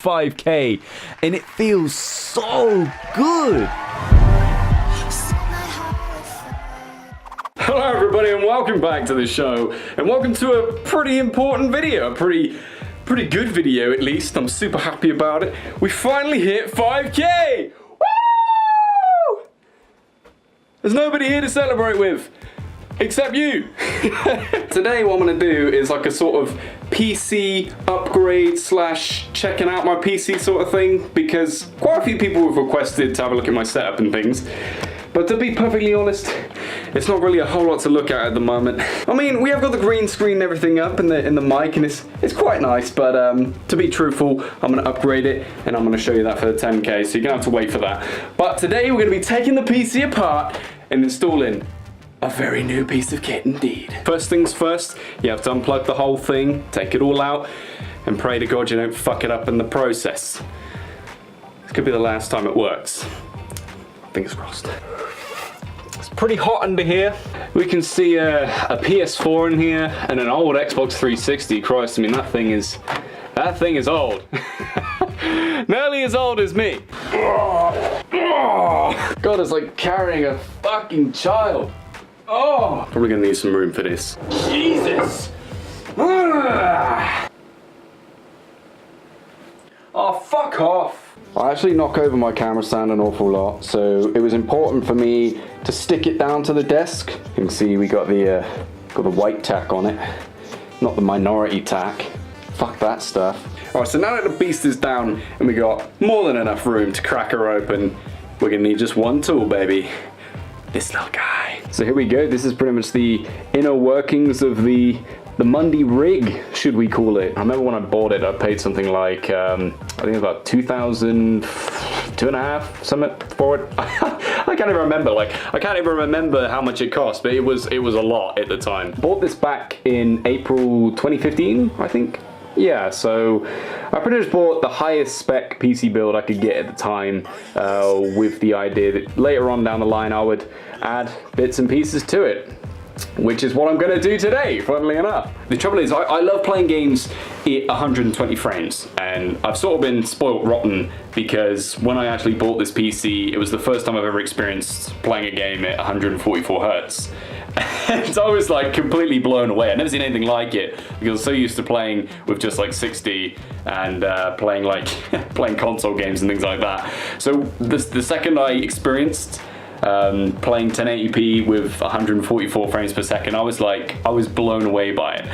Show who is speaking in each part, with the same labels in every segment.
Speaker 1: 5K, and it feels so good. Hello everybody and welcome back to the show, and welcome to a pretty important video, a pretty good video at least. I'm super happy about it. We finally hit 5K! Woo! There's nobody here to celebrate with, except you. Today what I'm gonna do is like a sort of PC upgrade slash checking out my PC sort of thing, because quite a few people have requested to have a look at my setup and things. But to be perfectly honest, it's not really a whole lot to look at the moment. I mean, we have got the green screen and everything up in the mic, and it's quite nice, but to be truthful, I'm gonna upgrade it, and I'm gonna show you that for the 10K, so you're gonna have to wait for that. But today we're gonna be taking the PC apart and installing a very new piece of kit indeed. First things first, you have to unplug the whole thing, take it all out, and pray to God you don't fuck it up in the process. This could be the last time it works. Fingers crossed. It's pretty hot under here. We can see a PS4 in here and an old Xbox 360. Christ, I mean that thing is old. Nearly as old as me. God, it's like carrying a fucking child. Oh, probably gonna need some room for this. Jesus. Oh, fuck off. I actually knock over my camera stand an awful lot, so it was important for me to stick it down to the desk. You can see we got the white tack on it, not the minority tack. Fuck that stuff. Alright, so now that the beast is down and we got more than enough room to crack her open, we're gonna need just one tool, baby. This little guy. So here we go. This is pretty much the inner workings of the Mundy rig, should we call it. I remember when I bought it, I paid something like, I think about 2,000, 2.5, something for it. I can't even remember, I can't even remember how much it cost, but it was a lot at the time. Bought this back in April 2015, I think. Yeah, so I pretty much bought the highest spec PC build I could get at the time, with the idea that later on down the line I would add bits and pieces to it. Which is what I'm going to do today, funnily enough. The trouble is, I love playing games at 120 frames, and I've sort of been spoiled rotten because when I actually bought this PC, it was the first time I've ever experienced playing a game at 144 Hertz. And I was like completely blown away. I've never seen anything like it because I was so used to playing with just like 60 and playing playing console games and things like that. So the second I experienced playing 1080p with 144 frames per second, I was blown away by it.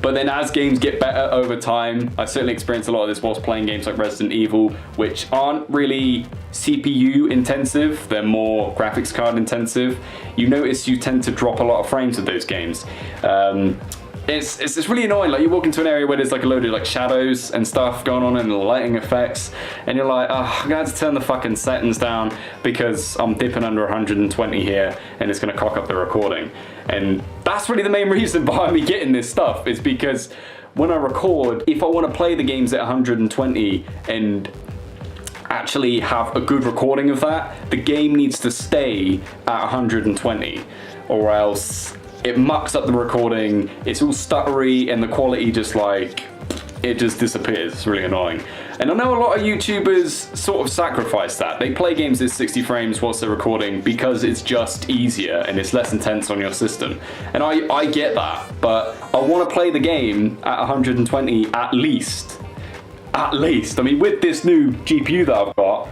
Speaker 1: But then as games get better over time, I certainly experienced a lot of this whilst playing games like Resident Evil, which aren't really CPU intensive, they're more graphics card intensive. You notice you tend to drop a lot of frames with those games. It's really annoying. Like you walk into an area where there's like a load of like shadows and stuff going on and lighting effects, and you're like, oh, I'm gonna have to turn the fucking settings down because I'm dipping under 120 here and it's gonna cock up the recording. And that's really the main reason behind me getting this stuff, is because when I record, if I want to play the games at 120 and actually have a good recording of that, the game needs to stay at 120, or else it mucks up the recording, it's all stuttery, and the quality just it just disappears. It's really annoying. And I know a lot of YouTubers sort of sacrifice that. They play games at 60 frames whilst they're recording because it's just easier and it's less intense on your system. And I get that, but I want to play the game at 120 at least. At least. I mean, with this new GPU that I've got,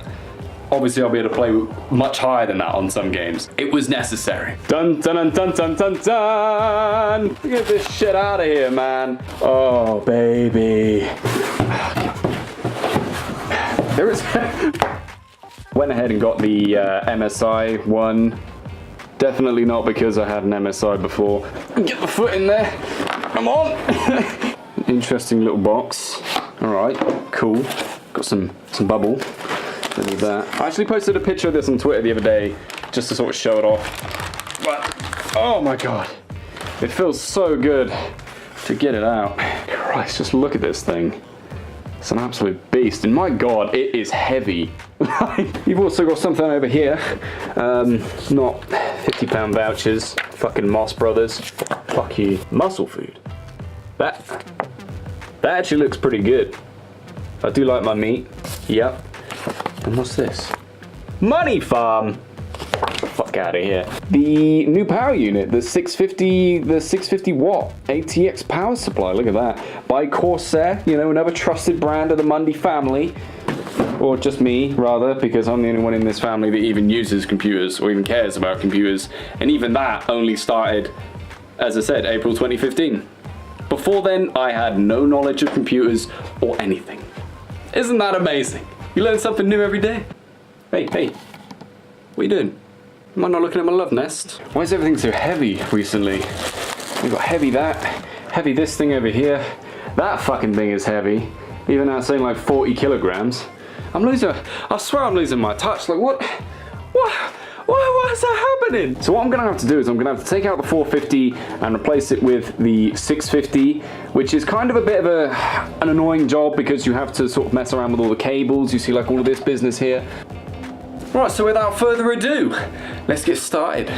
Speaker 1: obviously I'll be able to play much higher than that on some games. It was necessary. Dun dun dun dun dun dun! Get this shit out of here, man. Oh, baby. There is... Went ahead and got the MSI one. Definitely not because I had an MSI before. Get the foot in there. Come on! Interesting little box. Alright, cool. Got some bubble. Don't need that. I actually posted a picture of this on Twitter the other day just to sort of show it off. But, oh my god. It feels so good to get it out. Christ, just look at this thing. It's an absolute beast, and my god, it is heavy. You've also got something over here. Not £50 vouchers. Fucking Moss Brothers. Fuck you. Muscle food. That actually looks pretty good. I do like my meat. Yep. And what's this? Money farm. Fuck out of here. The new power unit, the 650 watt ATX power supply. Look at that. By Corsair, you know, another trusted brand of the Mundy family. Or just me, rather, because I'm the only one in this family that even uses computers or even cares about computers. And even that only started, as I said, April 2015. Before then, I had no knowledge of computers or anything. Isn't that amazing? You learn something new every day. Hey, what are you doing? Am I not looking at my love nest? Why is everything so heavy recently? We've got heavy that, heavy this thing over here. That fucking thing is heavy. Even now it's saying like 40 kilograms. I swear I'm losing my touch. Like what is that happening? So what I'm gonna have to do is I'm gonna have to take out the 450 and replace it with the 650, which is kind of a bit of an annoying job because you have to sort of mess around with all the cables. You see like all of this business here. Right, so without further ado, let's get started.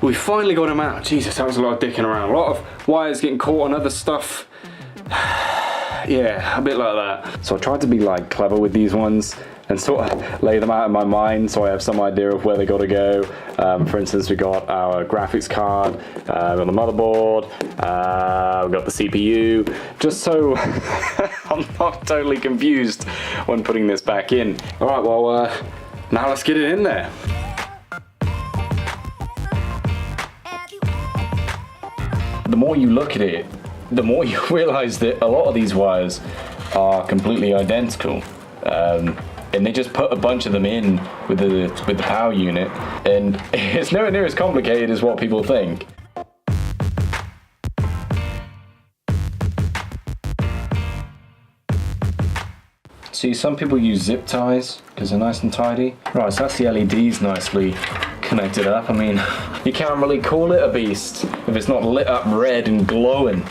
Speaker 1: We finally got him out. Jesus, that was a lot of dicking around. A lot of wires getting caught on other stuff. Yeah, a bit like that. So I tried to be like clever with these ones and sort of lay them out in my mind so I have some idea of where they got to go. For instance, we got our graphics card, on the motherboard, we got the CPU, just so I'm not totally confused when putting this back in. All right, well, now let's get it in there. The more you look at it, the more you realize that a lot of these wires are completely identical. And they just put a bunch of them in with the power unit, and it's nowhere near as complicated as what people think. See, some people use zip ties because they're nice and tidy. Right, so that's the LEDs nicely connected up. I mean, you can't really call it a beast if it's not lit up red and glowing.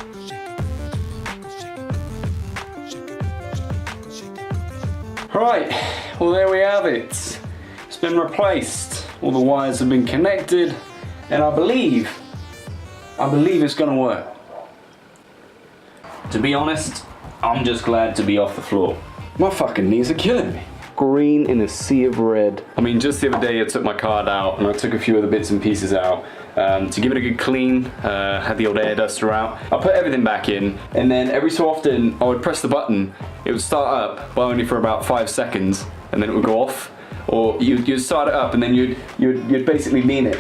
Speaker 1: Right, well there we have it. It's been replaced. All the wires have been connected, and I believe it's gonna work. To be honest, I'm just glad to be off the floor. My fucking knees are killing me. Green in a sea of red. I mean, just the other day I took my card out and I took a few of the bits and pieces out to give it a good clean, had the old air duster out. I put everything back in, and then every so often I would press the button, it would start up, but only for about 5 seconds, and then it would go off. Or you'd start it up and then you'd basically lean it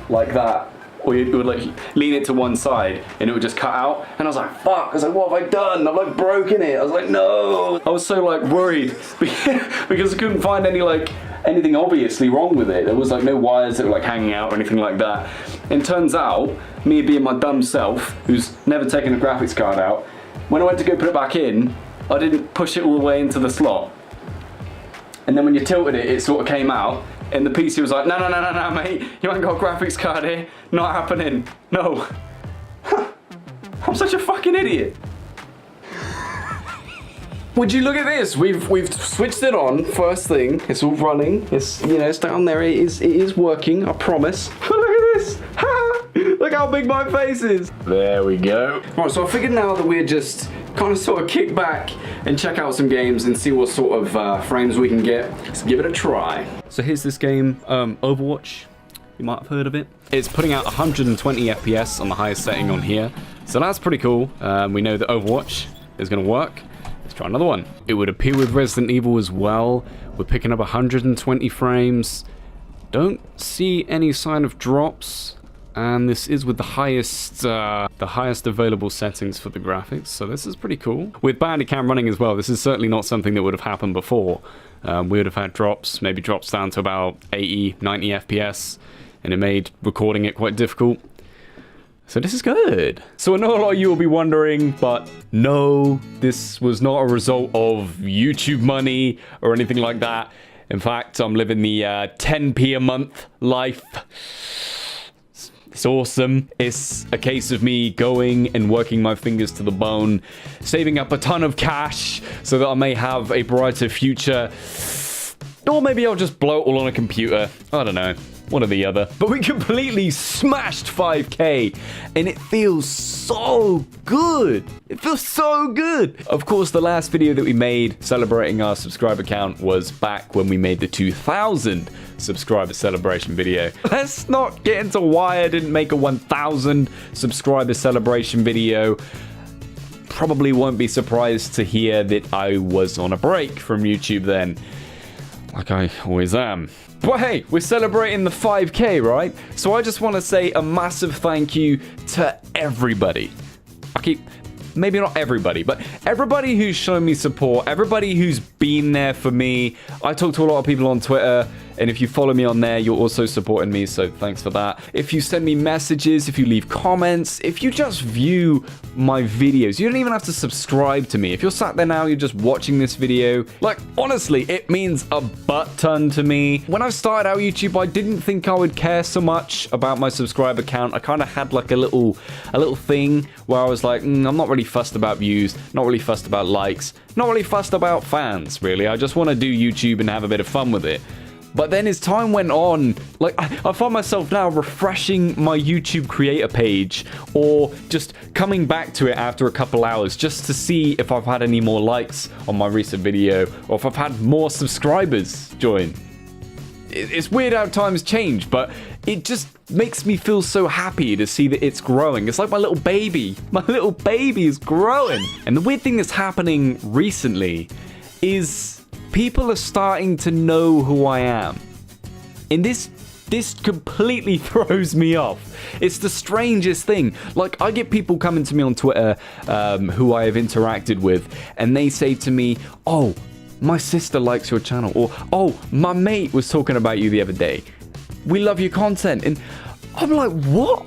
Speaker 1: like that. Or you would like lean it to one side and it would just cut out, and I was like, fuck, I was like, what have I done? I've like broken it. I was like, no. I was so like worried because I couldn't find anything obviously wrong with it. There was like no wires that were like hanging out or anything like that. And turns out, me being my dumb self, who's never taken a graphics card out, when I went to go put it back in, I didn't push it all the way into the slot. And then when you tilted it, it sort of came out. And the PC was like, no, mate, you ain't got a graphics card here. Not happening. No. Huh. I'm such a fucking idiot. Would you look at this? We've switched it on first thing. It's all running. It's, you know, it's down there. It is working. I promise. Look at this. Look how big my face is. There we go. Right, so I figured now that we're just kind of sort of kick back and check out some games and see what sort of frames we can get. Let's give it a try. So here's this game, Overwatch. You might have heard of it. It's putting out 120 FPS on the highest setting on here. So that's pretty cool. We know that Overwatch is going to work. Let's try another one. It would appear with Resident Evil as well. We're picking up 120 frames. Don't see any sign of drops. And this is with the highest available settings for the graphics, so this is pretty cool. With Bandicam running as well, this is certainly not something that would have happened before. We would have had drops, maybe drops down to about 80, 90 FPS, and it made recording it quite difficult. So this is good. So I know a lot of you will be wondering, but no, this was not a result of YouTube money or anything like that. In fact, I'm living the 10p a month life. It's awesome. It's a case of me going and working my fingers to the bone, saving up a ton of cash so that I may have a brighter future. Or maybe I'll just blow it all on a computer. I don't know.
Speaker 2: one or the other. But we completely smashed 5K, and it feels so good. It feels so good. Of course, the last video that we made celebrating our subscriber count was back when we made the 2,000 subscriber celebration video. Let's not get into why I didn't make a 1,000 subscriber celebration video. Probably won't be surprised to hear that I was on a break from YouTube then, like I always am. But hey, we're celebrating the 5K, right? So I just want to say a massive thank you to everybody. Maybe not everybody, but everybody who's shown me support, everybody who's been there for me. I talk to a lot of people on Twitter, and if you follow me on there, you're also supporting me, so thanks for that. If you send me messages, if you leave comments, if you just view my videos, you don't even have to subscribe to me. If you're sat there now, you're just watching this video, like, honestly, it means a butt ton to me. When I started out YouTube, I didn't think I would care so much about my subscriber count. I kind of had like a little thing where I was like, I'm not really fussed about views, not really fussed about likes, not really fussed about fans, really. I just want to do YouTube and have a bit of fun with it. But then as time went on, like, I find myself now refreshing my YouTube creator page or just coming back to it after a couple hours just to see if I've had any more likes on my recent video or if I've had more subscribers join. It's weird how times change, but it just makes me feel so happy to see that it's growing. It's like my little baby. My little baby is growing. And the weird thing that's happening recently is people are starting to know who I am. And this completely throws me off. It's the strangest thing. Like, I get people coming to me on Twitter who I have interacted with, and they say to me, oh, my sister likes your channel, or oh, my mate was talking about you the other day. We love your content. And I'm like, what?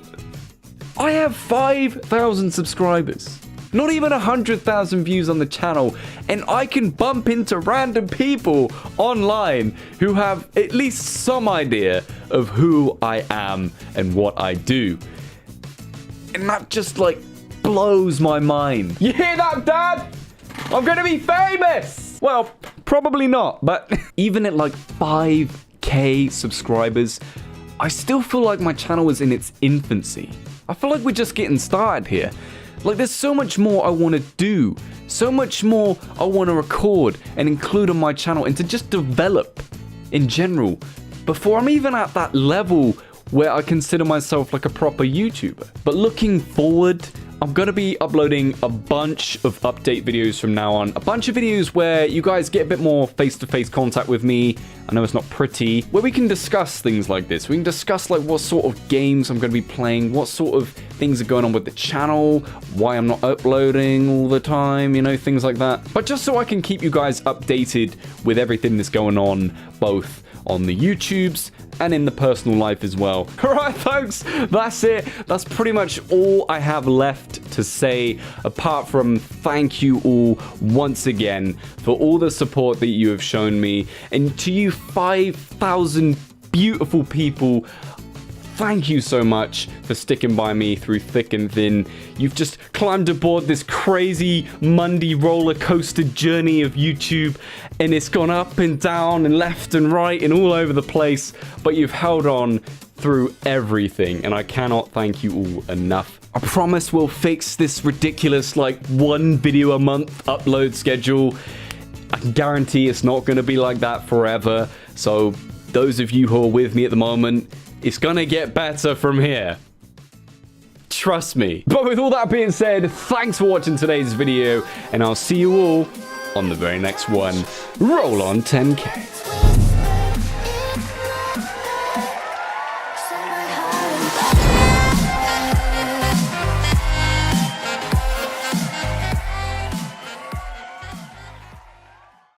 Speaker 2: I have 5,000 subscribers. Not even 100,000 views on the channel, and I can bump into random people online who have at least some idea of who I am and what I do. And that just, like, blows my mind. You hear that, Dad? I'm gonna be famous! Well, probably not, but even at like 5K subscribers, I still feel like my channel is in its infancy. I feel like we're just getting started here. Like, there's so much more I want to do, so much more I want to record and include on my channel and to just develop in general before I'm even at that level where I consider myself like a proper YouTuber. But looking forward, I'm going to be uploading a bunch of update videos from now on. A bunch of videos where you guys get a bit more face-to-face contact with me. I know it's not pretty. Where we can discuss things like this. We can discuss like what sort of games I'm going to be playing, what sort of things are going on with the channel, why I'm not uploading all the time, you know, things like that. But just so I can keep you guys updated with everything that's going on, both on the YouTubes and in the personal life as well. Alright folks, that's it. That's pretty much all I have left to say, apart from thank you all once again for all the support that you have shown me, and to you 5,000 beautiful people, thank you so much for sticking by me through thick and thin. You've just climbed aboard this crazy Mundy roller coaster journey of YouTube, and it's gone up and down and left and right and all over the place, but you've held on through everything, and I cannot thank you all enough. I promise we'll fix this ridiculous, like, 1 video a month upload schedule. I can guarantee it's not going to be like that forever, so those of you who are with me at the moment, it's gonna get better from here. Trust me. But with all that being said, thanks for watching today's video, and I'll see you all on the very next one. Roll on 10K.